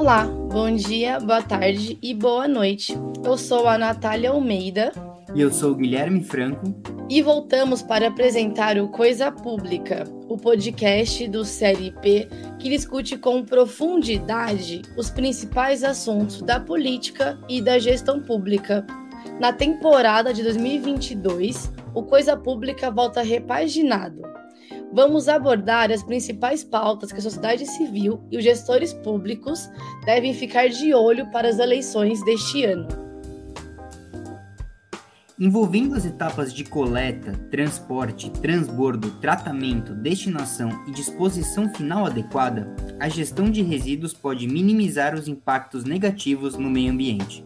Olá, bom dia, boa tarde e boa noite. Eu sou a Natália Almeida. E eu sou o Guilherme Franco. E voltamos para apresentar o Coisa Pública, o podcast do CLP que discute com profundidade os principais assuntos da política e da gestão pública. Na temporada de 2022, o Coisa Pública volta repaginado. Vamos abordar as principais pautas que a sociedade civil e os gestores públicos devem ficar de olho para as eleições deste ano. Envolvendo as etapas de coleta, transporte, transbordo, tratamento, destinação e disposição final adequada, a gestão de resíduos pode minimizar os impactos negativos no meio ambiente.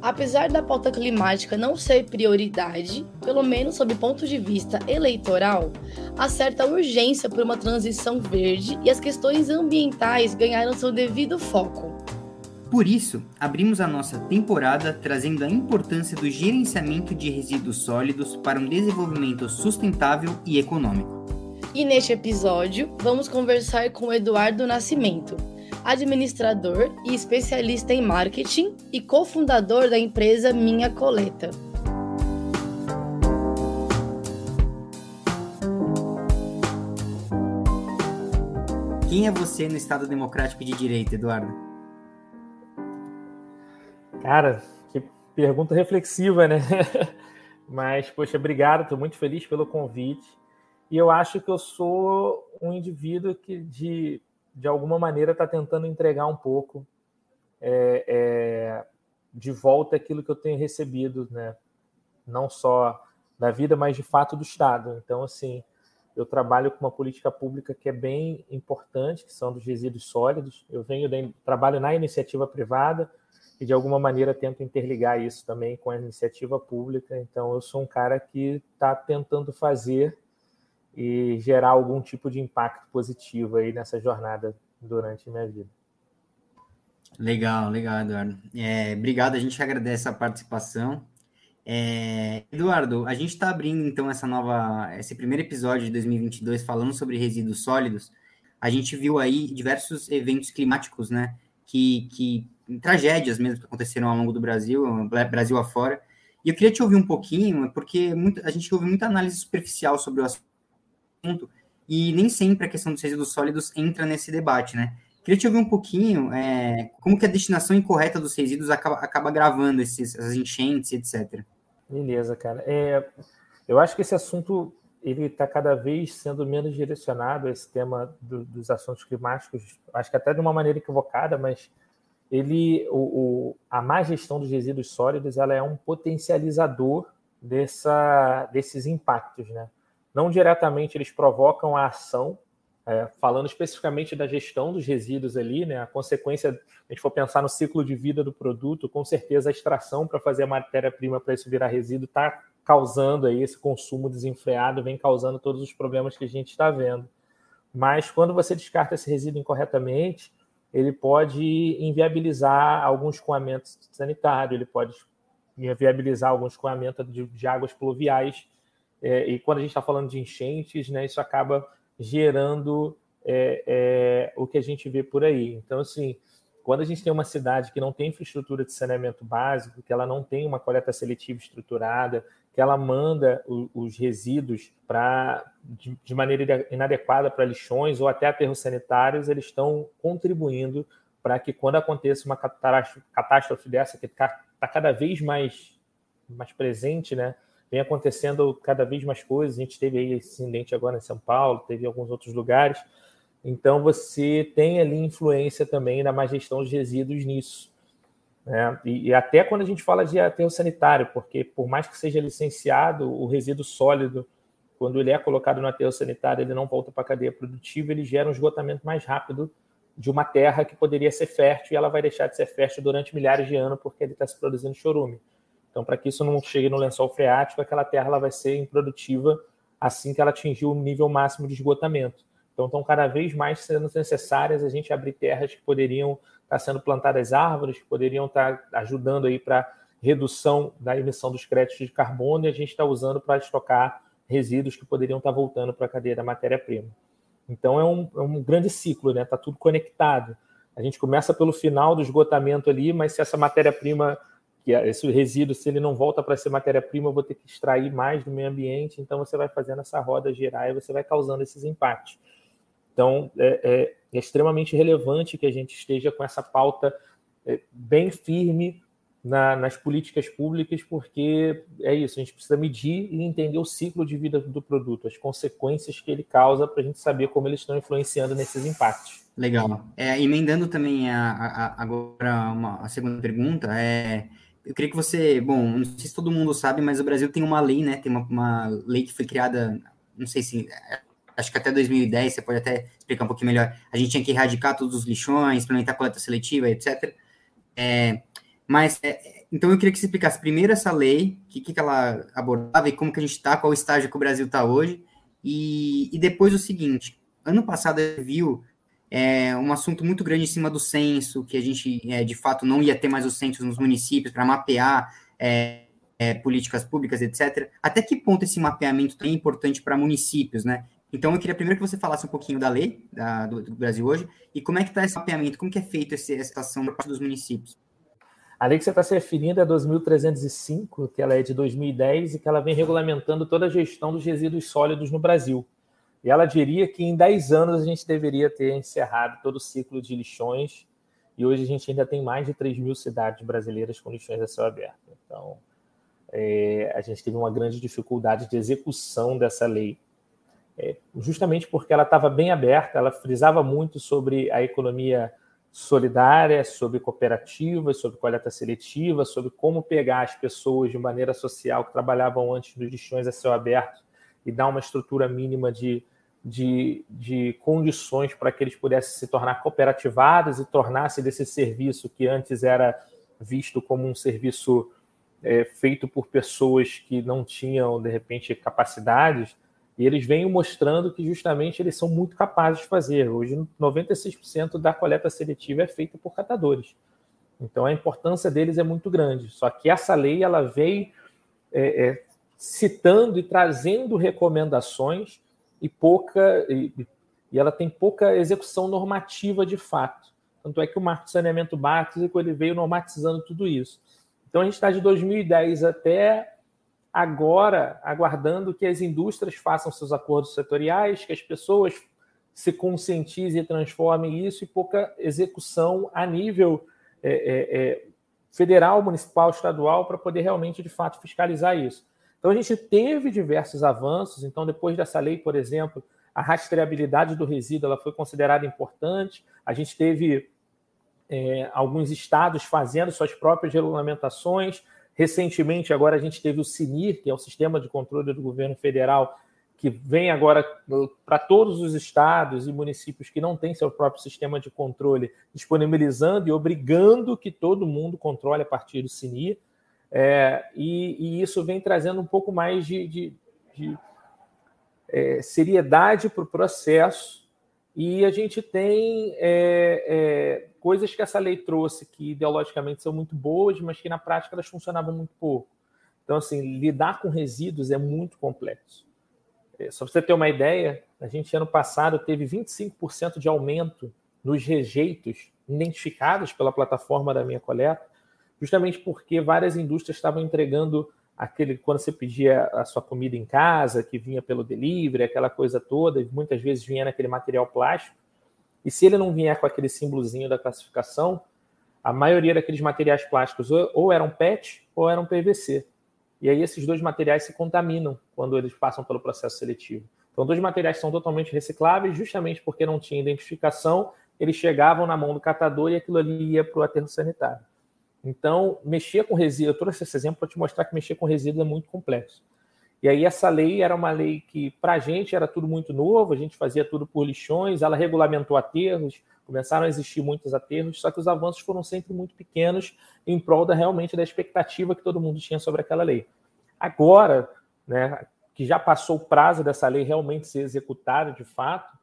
Apesar da pauta climática não ser prioridade, pelo menos sob ponto de vista eleitoral, há certa urgência por uma transição verde e as questões ambientais ganharam seu devido foco. Por isso, abrimos a nossa temporada trazendo a importância do gerenciamento de resíduos sólidos para um desenvolvimento sustentável e econômico. E neste episódio, vamos conversar com Eduardo Nascimento, administrador e especialista em marketing e cofundador da empresa Minha Coleta. Quem é você no Estado Democrático de Direito, Eduardo? Cara, que pergunta reflexiva, né? Mas, poxa, obrigado, estou muito feliz pelo convite. E eu acho que eu sou um indivíduo que, de alguma maneira, está tentando entregar um pouco de volta aquilo que eu tenho recebido, né? Não só da vida, mas de fato do Estado. Então, assim, eu trabalho com uma política pública que é bem importante, que são dos resíduos sólidos. Eu trabalho na iniciativa privada e, de alguma maneira, tento interligar isso também com a iniciativa pública. Então, eu sou um cara que está tentando fazer e gerar algum tipo de impacto positivo aí nessa jornada durante a minha vida. Legal, Eduardo. Obrigado, a gente agradece a participação. Eduardo, a gente está abrindo, então, esse primeiro episódio de 2022 falando sobre resíduos sólidos. A gente viu aí diversos eventos climáticos, né, que tragédias mesmo que aconteceram ao longo do Brasil Brasil afora. E eu queria te ouvir um pouquinho, porque a gente ouve muita análise superficial sobre o assunto e nem sempre a questão dos resíduos sólidos entra nesse debate, né? Queria te ouvir um pouquinho como que a destinação incorreta dos resíduos acaba agravando essas enchentes, etc. Beleza, cara. Eu acho que esse assunto ele está cada vez sendo menos direcionado a esse tema dos assuntos climáticos, acho que até de uma maneira equivocada, mas a má gestão dos resíduos sólidos ela é um potencializador desses impactos, né? Não diretamente eles provocam a ação, falando especificamente da gestão dos resíduos ali, né? A consequência, se a gente for pensar no ciclo de vida do produto, com certeza a extração para fazer a matéria-prima para isso virar resíduo está causando aí esse consumo desenfreado, vem causando todos os problemas que a gente está vendo. Mas quando você descarta esse resíduo incorretamente, ele pode inviabilizar algum escoamento sanitário, ele pode inviabilizar algum escoamento de águas pluviais, e quando a gente está falando de enchentes, né, isso acaba gerando o que a gente vê por aí. Então, assim, quando a gente tem uma cidade que não tem infraestrutura de saneamento básico, que ela não tem uma coleta seletiva estruturada, que ela manda os resíduos de maneira inadequada para lixões ou até aterros sanitários, eles estão contribuindo para que, quando aconteça uma catástrofe dessa, que está cada vez mais presente, né? Vem acontecendo cada vez mais coisas. A gente teve aí esse incidente agora em São Paulo, teve em alguns outros lugares. Então, você tem ali influência também da má gestão de resíduos nisso. E até quando a gente fala de aterro sanitário, porque por mais que seja licenciado, o resíduo sólido, quando ele é colocado no aterro sanitário, ele não volta para a cadeia produtiva, ele gera um esgotamento mais rápido de uma terra que poderia ser fértil e ela vai deixar de ser fértil durante milhares de anos porque ele está se produzindo chorume. Então, para que isso não chegue no lençol freático, aquela terra ela vai ser improdutiva assim que ela atingir o nível máximo de esgotamento. Então, estão cada vez mais sendo necessárias a gente abrir terras que poderiam estar sendo plantadas árvores, que poderiam estar ajudando aí para redução da emissão dos créditos de carbono, e a gente está usando para estocar resíduos que poderiam estar voltando para a cadeia da matéria-prima. Então, é um grande ciclo, né? Está tudo conectado. A gente começa pelo final do esgotamento ali, mas se essa matéria-prima, esse resíduo, se ele não volta para ser matéria-prima, eu vou ter que extrair mais do meio ambiente, então você vai fazendo essa roda girar e você vai causando esses impactos. Então, é extremamente relevante que a gente esteja com essa pauta bem firme nas políticas públicas, porque é isso, a gente precisa medir e entender o ciclo de vida do produto, as consequências que ele causa, para a gente saber como eles estão influenciando nesses impactos. Legal. Emendando também agora a segunda pergunta, eu queria que você, bom, não sei se todo mundo sabe, mas o Brasil tem uma lei, né? Tem uma lei que foi criada, não sei se, acho que até 2010, você pode até explicar um pouquinho melhor. A gente tinha que erradicar todos os lixões, implementar a coleta seletiva, etc. Então eu queria que você explicasse primeiro essa lei, o que ela abordava e como que a gente está, qual o estágio que o Brasil está hoje, e depois o seguinte, ano passado eu viu um assunto muito grande em cima do censo, que a gente, de fato, não ia ter mais os censos nos municípios para mapear políticas públicas, etc. Até que ponto esse mapeamento é importante para municípios, né? Então, eu queria primeiro que você falasse um pouquinho da lei do Brasil hoje e como é que está esse mapeamento, como que é feito essa ação por parte dos municípios. A lei que você está se referindo é a 2.305, que ela é de 2010 e que ela vem regulamentando toda a gestão dos resíduos sólidos no Brasil. E ela diria que em 10 anos a gente deveria ter encerrado todo o ciclo de lixões, e hoje a gente ainda tem mais de 3.000 cidades brasileiras com lixões a céu aberto. Então, a gente teve uma grande dificuldade de execução dessa lei, justamente porque ela estava bem aberta, ela frisava muito sobre a economia solidária, sobre cooperativas, sobre coleta seletiva, sobre como pegar as pessoas de maneira social que trabalhavam antes nos lixões a céu aberto e dar uma estrutura mínima de condições para que eles pudessem se tornar cooperativados e tornasse desse serviço que antes era visto como um serviço feito por pessoas que não tinham, de repente, capacidades, e eles vêm mostrando que justamente eles são muito capazes de fazer. Hoje, 96% da coleta seletiva é feita por catadores. Então, a importância deles é muito grande. Só que essa lei ela veio citando e trazendo recomendações e ela tem pouca execução normativa de fato. Tanto é que o Marco de Saneamento Básico ele veio normatizando tudo isso. Então, a gente está de 2010 até agora aguardando que as indústrias façam seus acordos setoriais, que as pessoas se conscientizem e transformem isso, e pouca execução a nível federal, municipal, estadual, para poder realmente, de fato, fiscalizar isso. Então, a gente teve diversos avanços. Então, depois dessa lei, por exemplo, a rastreabilidade do resíduo ela foi considerada importante. A gente teve alguns estados fazendo suas próprias regulamentações. Recentemente, agora a gente teve o SINIR, que é o Sistema de Controle do Governo Federal, que vem agora para todos os estados e municípios que não têm seu próprio sistema de controle, disponibilizando e obrigando que todo mundo controle a partir do SINIR. E isso vem trazendo um pouco mais de seriedade para o processo, e a gente tem coisas que essa lei trouxe que ideologicamente são muito boas, mas que na prática elas funcionavam muito pouco. Então, assim, lidar com resíduos é muito complexo. Só para você ter uma ideia, a gente ano passado teve 25% de aumento nos rejeitos identificados pela plataforma da Minha Coleta, justamente porque várias indústrias estavam entregando quando você pedia a sua comida em casa, que vinha pelo delivery, aquela coisa toda, e muitas vezes vinha naquele material plástico, e se ele não vier com aquele símbolozinho da classificação, a maioria daqueles materiais plásticos ou eram PET ou eram PVC. E aí esses dois materiais se contaminam quando eles passam pelo processo seletivo. Então, dois materiais são totalmente recicláveis, justamente porque não tinha identificação, eles chegavam na mão do catador e aquilo ali ia para o aterro sanitário. Então, mexer com resíduo, eu trouxe esse exemplo para te mostrar que mexer com resíduo é muito complexo. E aí essa lei era uma lei que, para a gente, era tudo muito novo, a gente fazia tudo por lixões, ela regulamentou aterros, começaram a existir muitos aterros, só que os avanços foram sempre muito pequenos em prol realmente da expectativa que todo mundo tinha sobre aquela lei. Agora, né, que já passou o prazo dessa lei realmente ser executada de fato,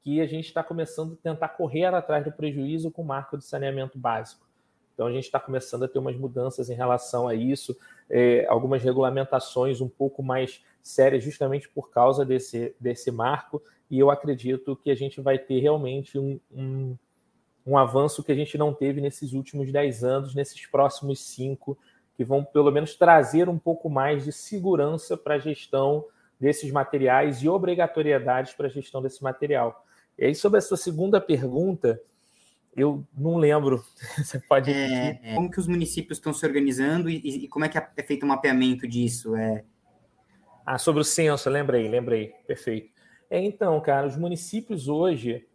que a gente está começando a tentar correr atrás do prejuízo com o Marco de Saneamento Básico. Então, a gente está começando a ter umas mudanças em relação a isso, algumas regulamentações um pouco mais sérias, justamente por causa desse marco, e eu acredito que a gente vai ter realmente um avanço que a gente não teve nesses últimos 10 anos, nesses próximos 5, que vão pelo menos trazer um pouco mais de segurança para a gestão desses materiais e obrigatoriedades para a gestão desse material. E aí, sobre a sua segunda pergunta, eu não lembro. Você pode repetir? Como que os municípios estão se organizando e como é que é feito o mapeamento disso? Sobre o censo, lembrei. Perfeito. Então, cara, os municípios hoje,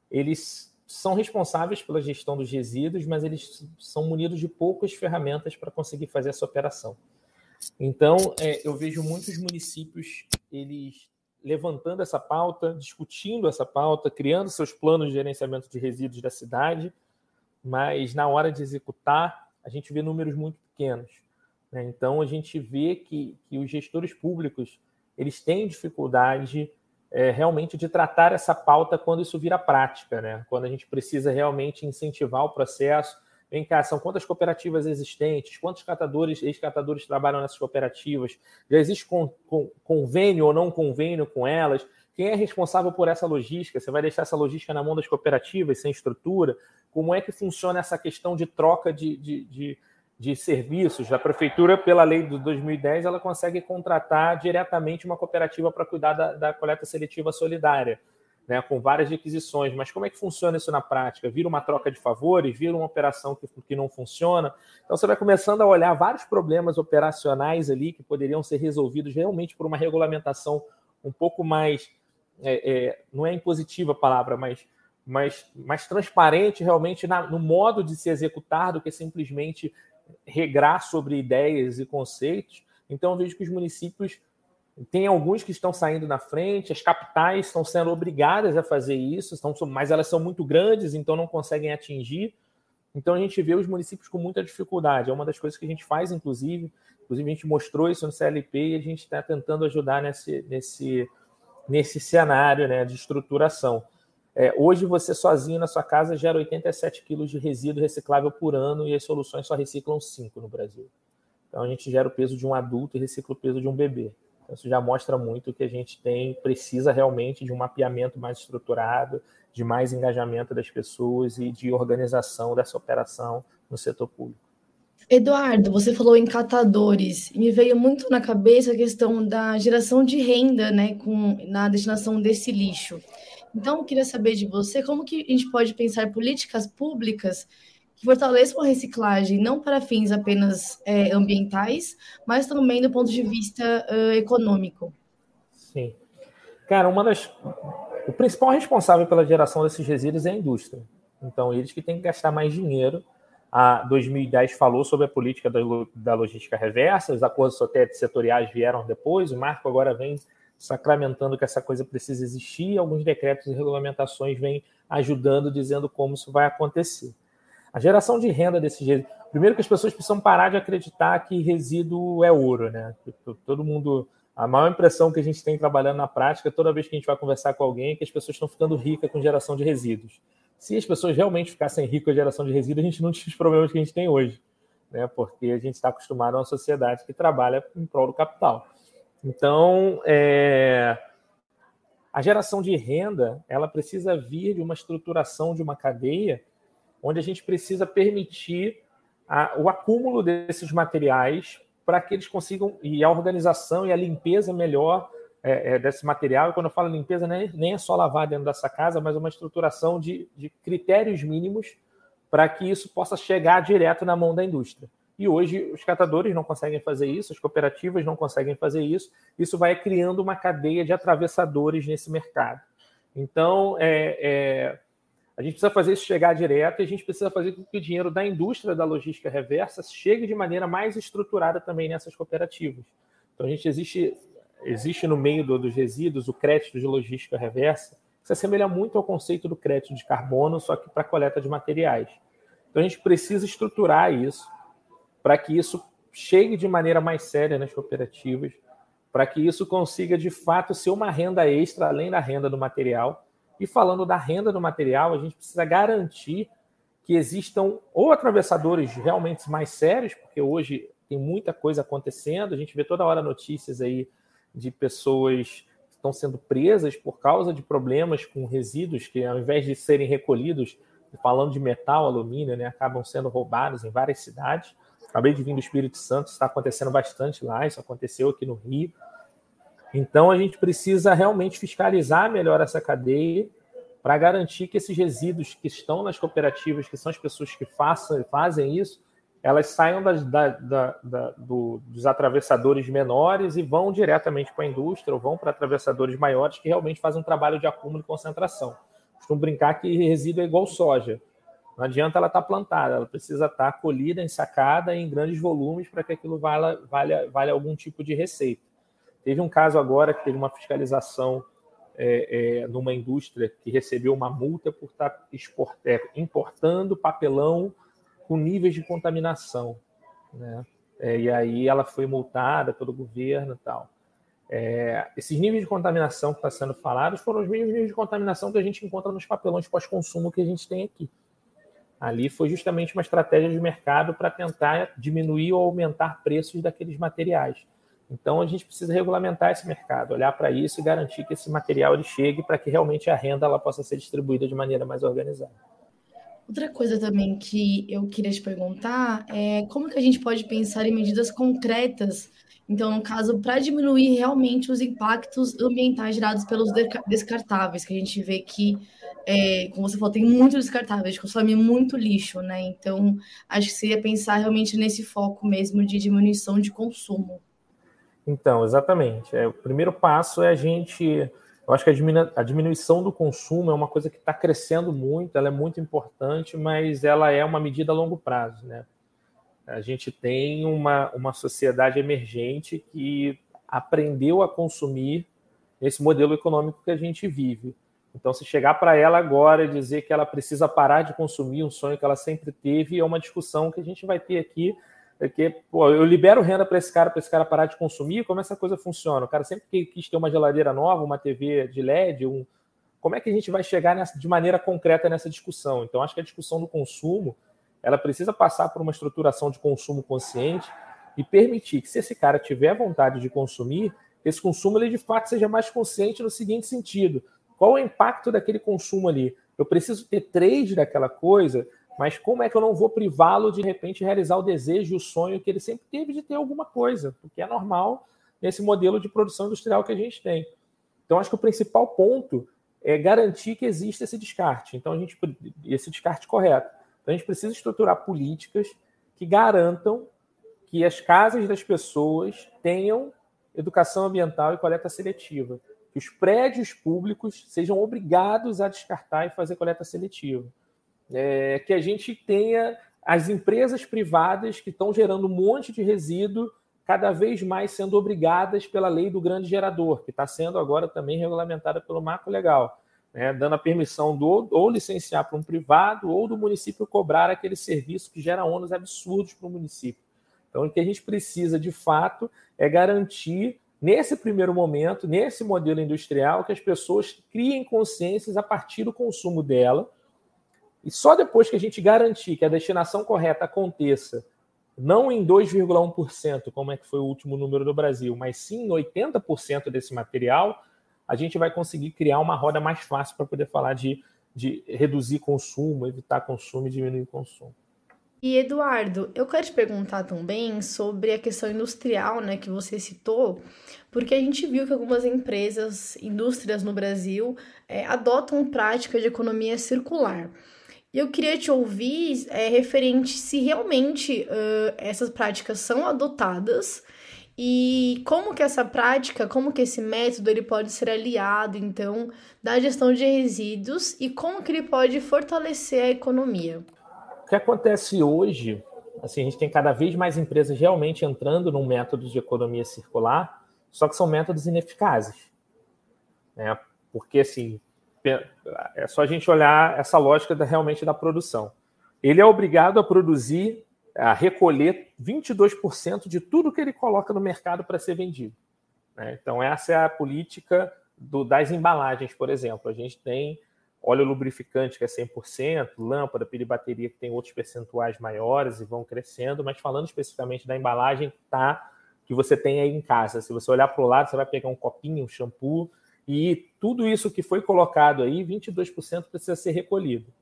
eles são responsáveis pela gestão dos resíduos, mas eles são munidos de poucas ferramentas para conseguir fazer essa operação. Então, eu vejo muitos municípios, eles levantando essa pauta, discutindo essa pauta, criando seus planos de gerenciamento de resíduos da cidade, mas na hora de executar, a gente vê números muito pequenos, né? Então, a gente vê que os gestores públicos, eles têm dificuldade realmente de tratar essa pauta quando isso vira prática, né? Quando a gente precisa realmente incentivar o processo. Vem cá, são quantas cooperativas existentes? Quantos ex-catadores trabalham nessas cooperativas? Já existe convênio ou não convênio com elas? Quem é responsável por essa logística? Você vai deixar essa logística na mão das cooperativas, sem estrutura? Como é que funciona essa questão de troca de serviços? A prefeitura, pela lei de 2010, ela consegue contratar diretamente uma cooperativa para cuidar da coleta seletiva solidária, né, com várias requisições, mas como é que funciona isso na prática? Vira uma troca de favores, vira uma operação que não funciona? Então você vai começando a olhar vários problemas operacionais ali que poderiam ser resolvidos realmente por uma regulamentação um pouco mais, não é impositiva a palavra, mas mais transparente realmente no modo de se executar do que simplesmente regrar sobre ideias e conceitos. Então eu vejo que os municípios tem alguns que estão saindo na frente, as capitais estão sendo obrigadas a fazer isso, mas elas são muito grandes, então não conseguem atingir. Então a gente vê os municípios com muita dificuldade. É uma das coisas que a gente faz, inclusive a gente mostrou isso no CLP e a gente está tentando ajudar nesse cenário, né, de estruturação. Hoje você sozinho na sua casa gera 87 quilos de resíduo reciclável por ano e as soluções só reciclam 5 no Brasil. Então a gente gera o peso de um adulto e recicla o peso de um bebê. Isso já mostra muito que a gente precisa realmente de um mapeamento mais estruturado, de mais engajamento das pessoas e de organização dessa operação no setor público. Eduardo, você falou em catadores e me veio muito na cabeça a questão da geração de renda, né, na destinação desse lixo. Então, eu queria saber de você como que a gente pode pensar políticas públicas que fortaleçam a reciclagem, não para fins apenas ambientais, mas também do ponto de vista econômico. Sim. Cara, o principal responsável pela geração desses resíduos é a indústria. Então, eles que têm que gastar mais dinheiro. A 2010 falou sobre a política da logística reversa, os acordos setoriais vieram depois, o marco agora vem sacramentando que essa coisa precisa existir, alguns decretos e regulamentações vêm ajudando, dizendo como isso vai acontecer. A geração de renda desses resíduos... Primeiro que as pessoas precisam parar de acreditar que resíduo é ouro, né? Todo mundo... A maior impressão que a gente tem trabalhando na prática, toda vez que a gente vai conversar com alguém, é que as pessoas estão ficando ricas com geração de resíduos. Se as pessoas realmente ficassem ricas com a geração de resíduos, a gente não tinha os problemas que a gente tem hoje, né? Porque a gente está acostumado a uma sociedade que trabalha em prol do capital. Então, a geração de renda, ela precisa vir de uma estruturação de uma cadeia onde a gente precisa permitir o acúmulo desses materiais para que eles consigam, e a organização e a limpeza melhor desse material. E quando eu falo limpeza, nem é só lavar dentro dessa casa, mas uma estruturação de critérios mínimos para que isso possa chegar direto na mão da indústria. E hoje os catadores não conseguem fazer isso, as cooperativas não conseguem fazer isso. Isso vai criando uma cadeia de atravessadores nesse mercado. Então, a gente precisa fazer isso chegar direto e a gente precisa fazer com que o dinheiro da indústria da logística reversa chegue de maneira mais estruturada também nessas cooperativas. Então, existe no meio dos resíduos o crédito de logística reversa, que se assemelha muito ao conceito do crédito de carbono, só que para coleta de materiais. Então, a gente precisa estruturar isso para que isso chegue de maneira mais séria nas cooperativas, para que isso consiga, de fato, ser uma renda extra, além da renda do material. E falando da renda do material, a gente precisa garantir que existam ou atravessadores realmente mais sérios, porque hoje tem muita coisa acontecendo, a gente vê toda hora notícias aí de pessoas que estão sendo presas por causa de problemas com resíduos que, ao invés de serem recolhidos, falando de metal, alumínio, né, acabam sendo roubados em várias cidades. Acabei de vir do Espírito Santo, isso está acontecendo bastante lá, isso aconteceu aqui no Rio. Então, a gente precisa realmente fiscalizar melhor essa cadeia para garantir que esses resíduos que estão nas cooperativas, que são as pessoas que fazem isso, elas saiam dos atravessadores menores e vão diretamente para a indústria ou vão para atravessadores maiores que realmente fazem um trabalho de acúmulo e concentração. Costumo brincar que resíduo é igual soja. Não adianta ela estar plantada, ela precisa estar colhida, ensacada em grandes volumes para que aquilo valha algum tipo de receita. Teve um caso agora que teve uma fiscalização numa indústria que recebeu uma multa por estar importando papelão com níveis de contaminação, né? E aí ela foi multada pelo governo e tal. Esses níveis de contaminação que está sendo falados foram os mesmos níveis de contaminação que a gente encontra nos papelões pós-consumo que a gente tem aqui. Ali foi justamente uma estratégia de mercado para tentar diminuir ou aumentar preços daqueles materiais. Então, a gente precisa regulamentar esse mercado, olhar para isso e garantir que esse material ele chegue para que realmente a renda ela possa ser distribuída de maneira mais organizada. Outra coisa também que eu queria te perguntar é como que a gente pode pensar em medidas concretas, então, no caso, para diminuir realmente os impactos ambientais gerados pelos descartáveis, que a gente vê que, como você falou, tem muito descartável, a gente consome muito lixo, né? Então, acho que seria pensar realmente nesse foco mesmo de diminuição de consumo. Então, exatamente. O primeiro passo é eu acho que a diminuição do consumo é uma coisa que está crescendo muito, ela é muito importante, mas ela é uma medida a longo prazo, né? A gente tem uma sociedade emergente que aprendeu a consumir nesse modelo econômico que a gente vive. Então, se chegar para ela agora e dizer que ela precisa parar de consumir um sonho que ela sempre teve, é uma discussão que a gente vai ter aqui, porque eu libero renda para esse cara parar de consumir, como essa coisa funciona? O cara sempre quis ter uma geladeira nova, uma TV de LED, como é que a gente vai chegar de maneira concreta nessa discussão? Então, acho que a discussão do consumo ela precisa passar por uma estruturação de consumo consciente e permitir que, se esse cara tiver vontade de consumir, esse consumo ele de fato seja mais consciente no seguinte sentido: qual é o impacto daquele consumo ali? Eu preciso ter 3 daquela coisa, mas como é que eu não vou privá-lo de repente realizar o desejo e o sonho que ele sempre teve de ter alguma coisa, porque é normal nesse modelo de produção industrial que a gente tem. Então, acho que o principal ponto é garantir que exista esse descarte. Então, esse descarte correto. Então, a gente precisa estruturar políticas que garantam que as casas das pessoas tenham educação ambiental e coleta seletiva, que os prédios públicos sejam obrigados a descartar e fazer coleta seletiva, que a gente tenha as empresas privadas que estão gerando um monte de resíduo cada vez mais sendo obrigadas pela lei do grande gerador, que está sendo agora também regulamentada pelo Marco Legal, né, dando a permissão ou licenciar para um privado ou do município cobrar aquele serviço que gera ônus absurdos para o município. Então, o que a gente precisa, de fato, é garantir, nesse primeiro momento, nesse modelo industrial, que as pessoas criem consciências a partir do consumo dela, e só depois que a gente garantir que a destinação correta aconteça, não em 2,1%, como é que foi o último número do Brasil, mas sim em 80% desse material, a gente vai conseguir criar uma roda mais fácil para poder falar de reduzir consumo, evitar consumo e diminuir consumo. E, Eduardo, eu quero te perguntar também sobre a questão industrial, né, que você citou, porque a gente viu que algumas indústrias no Brasil, adotam prática de economia circular. E eu queria te ouvir referente se realmente essas práticas são adotadas e como que essa prática, como que esse método ele pode ser aliado, então, da gestão de resíduos e como que ele pode fortalecer a economia. O que acontece hoje, assim, a gente tem cada vez mais empresas realmente entrando num método de economia circular, só que são métodos ineficazes, né? Porque, assim, é só a gente olhar essa lógica realmente da produção. Ele é obrigado a produzir, a recolher 22% de tudo que ele coloca no mercado para ser vendido, né? Então, essa é a política das embalagens, por exemplo. A gente tem óleo lubrificante, que é 100%, lâmpada, pilha e bateria, que tem outros percentuais maiores e vão crescendo, mas falando especificamente da embalagem que você tem aí em casa. Se você olhar para o lado, você vai pegar um copinho, um shampoo, e tudo isso que foi colocado aí, 22% precisa ser recolhido.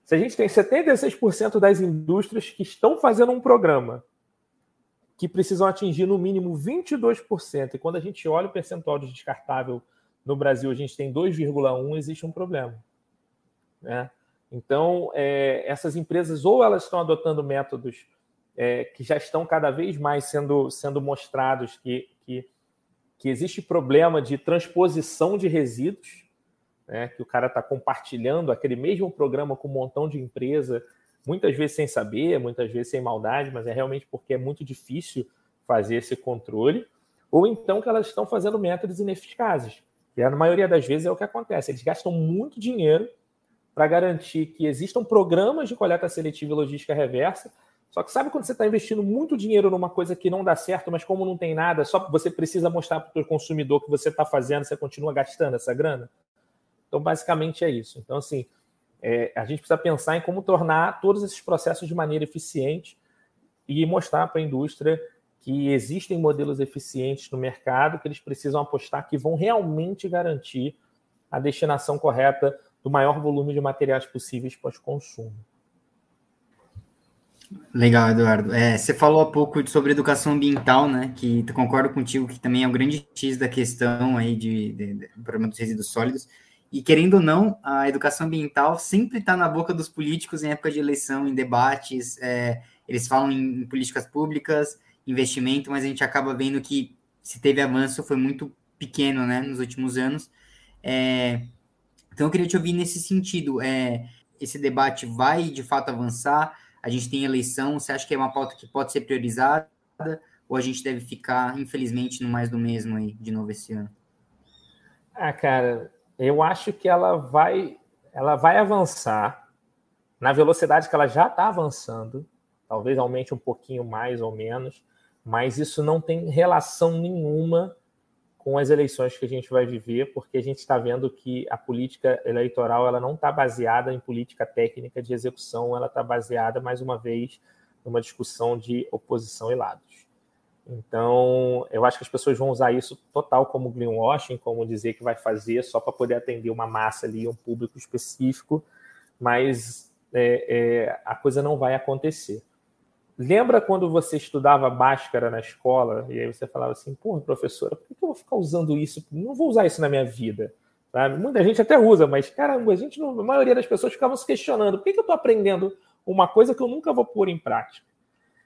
Se a gente tem 76% das indústrias que estão fazendo um programa que precisam atingir no mínimo 22%, e quando a gente olha o percentual de descartável no Brasil, a gente tem 2,1%, existe um problema, né? Então, essas empresas, ou elas estão adotando métodos que já estão cada vez mais sendo mostrados que existe problema de transposição de resíduos, né, que o cara está compartilhando aquele mesmo programa com um montão de empresa, muitas vezes sem saber, muitas vezes sem maldade, mas é realmente porque é muito difícil fazer esse controle, ou então que elas estão fazendo métodos ineficazes, que na maioria das vezes é o que acontece. Eles gastam muito dinheiro para garantir que existam programas de coleta seletiva e logística reversa, só que sabe quando você está investindo muito dinheiro numa coisa que não dá certo, mas como não tem nada, só você precisa mostrar para o seu consumidor que você está fazendo, você continua gastando essa grana? Então, basicamente é isso. Então, assim, a gente precisa pensar em como tornar todos esses processos de maneira eficiente e mostrar para a indústria que existem modelos eficientes no mercado, que eles precisam apostar, que vão realmente garantir a destinação correta do maior volume de materiais possíveis pós-consumo. Legal, Eduardo. Você falou há pouco sobre educação ambiental, né? Que concordo contigo que também é o grande X da questão aí do problema dos resíduos sólidos. E, querendo ou não, a educação ambiental sempre está na boca dos políticos em época de eleição, em debates. Eles falam em políticas públicas, investimento, mas a gente acaba vendo que se teve avanço foi muito pequeno, né, nos últimos anos. Então, eu queria te ouvir nesse sentido. Esse debate vai, de fato, avançar? A gente tem eleição, você acha que é uma pauta que pode ser priorizada? Ou a gente deve ficar, infelizmente, no mais do mesmo aí, de novo esse ano? Cara... Eu acho que ela vai avançar na velocidade que ela já está avançando, talvez aumente um pouquinho mais ou menos, mas isso não tem relação nenhuma com as eleições que a gente vai viver, porque a gente está vendo que a política eleitoral ela não está baseada em política técnica de execução, ela está baseada, mais uma vez, numa discussão de oposição e lados. Então, eu acho que as pessoas vão usar isso total como greenwashing, como dizer que vai fazer só para poder atender uma massa ali, um público específico, mas a coisa não vai acontecer. Lembra quando você estudava Bhaskara na escola e aí você falava assim, porra, professora, por que eu vou ficar usando isso? Não vou usar isso na minha vida. Sabe? Muita gente até usa, mas, caramba, a maioria das pessoas ficavam se questionando, por que eu estou aprendendo uma coisa que eu nunca vou pôr em prática?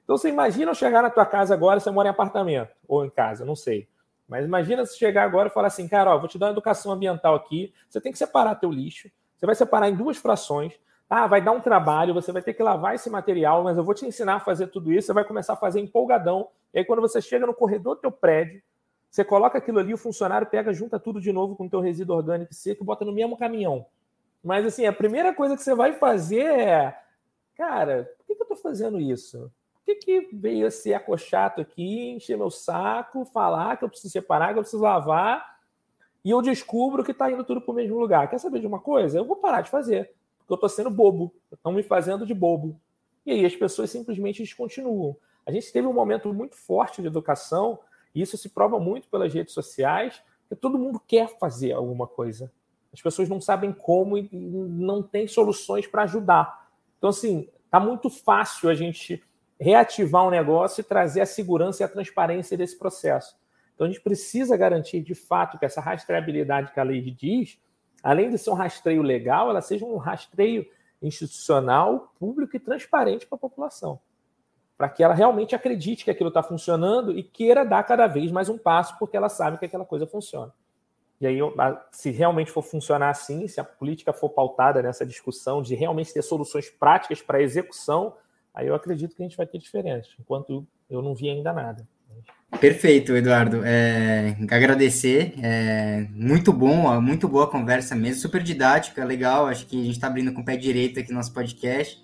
Então, você imagina eu chegar na tua casa agora, você mora em apartamento, ou em casa, não sei. Mas imagina você chegar agora e falar assim, cara, vou te dar uma educação ambiental aqui, você tem que separar teu lixo, você vai separar em 2 frações, vai dar um trabalho, você vai ter que lavar esse material, mas eu vou te ensinar a fazer tudo isso, você vai começar a fazer empolgadão, e aí quando você chega no corredor do teu prédio, você coloca aquilo ali, o funcionário pega, junta tudo de novo com o teu resíduo orgânico seco e bota no mesmo caminhão. Mas, assim, a primeira coisa que você vai fazer cara, por que eu estou fazendo isso? Por que veio esse ecochato aqui, encher meu saco, falar que eu preciso separar, que eu preciso lavar, e eu descubro que está indo tudo para o mesmo lugar? Quer saber de uma coisa? Eu vou parar de fazer, porque eu estou sendo bobo, estão me fazendo de bobo. E aí as pessoas simplesmente descontinuam. A gente teve um momento muito forte de educação, e isso se prova muito pelas redes sociais, que todo mundo quer fazer alguma coisa. As pessoas não sabem como e não têm soluções para ajudar. Então, assim, está muito fácil a gente reativar um negócio e trazer a segurança e a transparência desse processo. Então, a gente precisa garantir, de fato, que essa rastreabilidade que a lei diz, além de ser um rastreio legal, ela seja um rastreio institucional, público e transparente para a população, para que ela realmente acredite que aquilo está funcionando e queira dar cada vez mais um passo, porque ela sabe que aquela coisa funciona. E aí, se realmente for funcionar assim, se a política for pautada nessa discussão de realmente ter soluções práticas para a execução, aí eu acredito que a gente vai ter diferença, enquanto eu não vi ainda nada. Perfeito, Eduardo. Agradecer. Muito bom, muito boa a conversa mesmo, super didática, legal. Acho que a gente está abrindo com o pé direito aqui no nosso podcast.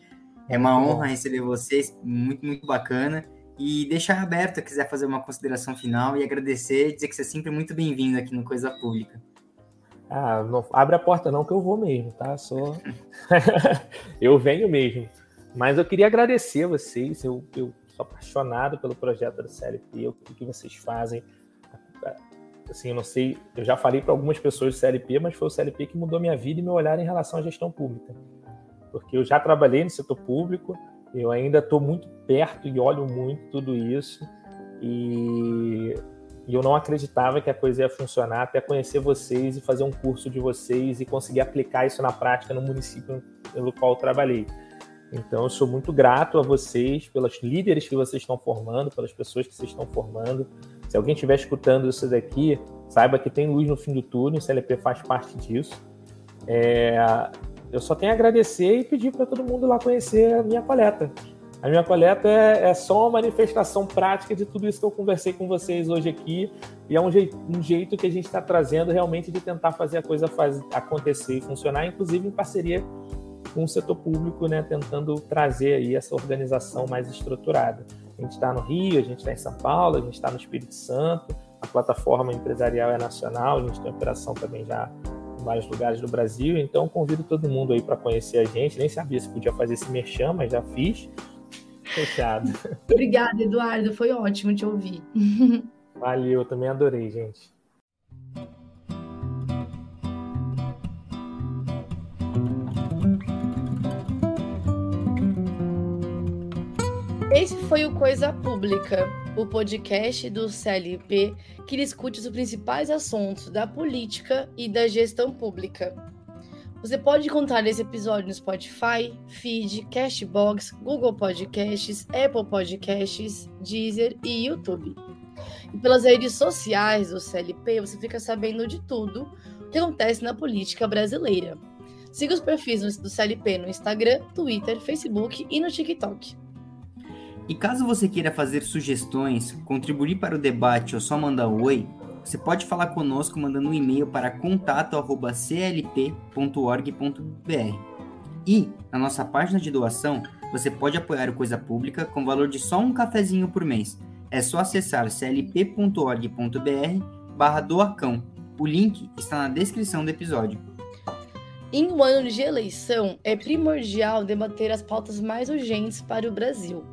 É uma honra receber vocês, muito, muito bacana. E deixar aberto, se quiser fazer uma consideração final e agradecer, dizer que você é sempre muito bem-vindo aqui no Coisa Pública. Não abre a porta não, que eu vou mesmo, tá? Eu venho mesmo. Mas eu queria agradecer a vocês, eu sou apaixonado pelo projeto da CLP, o que vocês fazem. Assim, eu não sei, eu já falei para algumas pessoas do CLP, mas foi o CLP que mudou minha vida e meu olhar em relação à gestão pública. Porque eu já trabalhei no setor público, eu ainda estou muito perto e olho muito tudo isso, e eu não acreditava que a coisa ia funcionar até conhecer vocês e fazer um curso de vocês e conseguir aplicar isso na prática no município pelo qual eu trabalhei. Então, eu sou muito grato a vocês, pelos líderes que vocês estão formando, pelas pessoas que vocês estão formando. Se alguém estiver escutando isso daqui, saiba que tem luz no fim do túnel, o CLP faz parte disso. Eu só tenho a agradecer e pedir para todo mundo lá conhecer a minha coleta. A minha coleta é só uma manifestação prática de tudo isso que eu conversei com vocês hoje aqui, e é um jeito que a gente está trazendo realmente de tentar fazer a coisa acontecer e funcionar, inclusive em parceria com o setor público, né, tentando trazer aí essa organização mais estruturada. A gente está no Rio, a gente está em São Paulo, a gente está no Espírito Santo, a plataforma empresarial é nacional, a gente tem operação também já em vários lugares do Brasil, então convido todo mundo aí para conhecer a gente. Nem sabia se podia fazer esse merchan, mas já fiz. Fechado. Obrigada, Eduardo, foi ótimo te ouvir. Valeu, eu também adorei, gente. Esse foi o Coisa Pública, o podcast do CLP que discute os principais assuntos da política e da gestão pública. Você pode encontrar esse episódio no Spotify, Feed, Castbox, Google Podcasts, Apple Podcasts, Deezer e YouTube. E pelas redes sociais do CLP você fica sabendo de tudo o que acontece na política brasileira. Siga os perfis do CLP no Instagram, Twitter, Facebook e no TikTok. E caso você queira fazer sugestões, contribuir para o debate ou só mandar um oi, você pode falar conosco mandando um e-mail para contato@clp.org.br. E, na nossa página de doação, você pode apoiar o Coisa Pública com valor de só um cafezinho por mês. É só acessar clp.org.br/doacão. O link está na descrição do episódio. Em um ano de eleição, é primordial debater as pautas mais urgentes para o Brasil.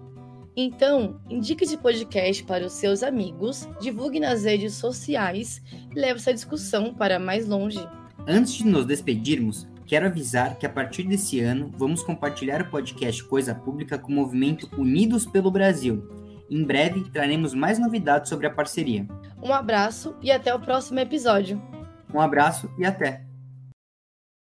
Então, indique esse podcast para os seus amigos, divulgue nas redes sociais e leve essa discussão para mais longe. Antes de nos despedirmos, quero avisar que a partir desse ano vamos compartilhar o podcast Coisa Pública com o movimento Unidos pelo Brasil. Em breve traremos mais novidades sobre a parceria. Um abraço e até o próximo episódio. Um abraço e até!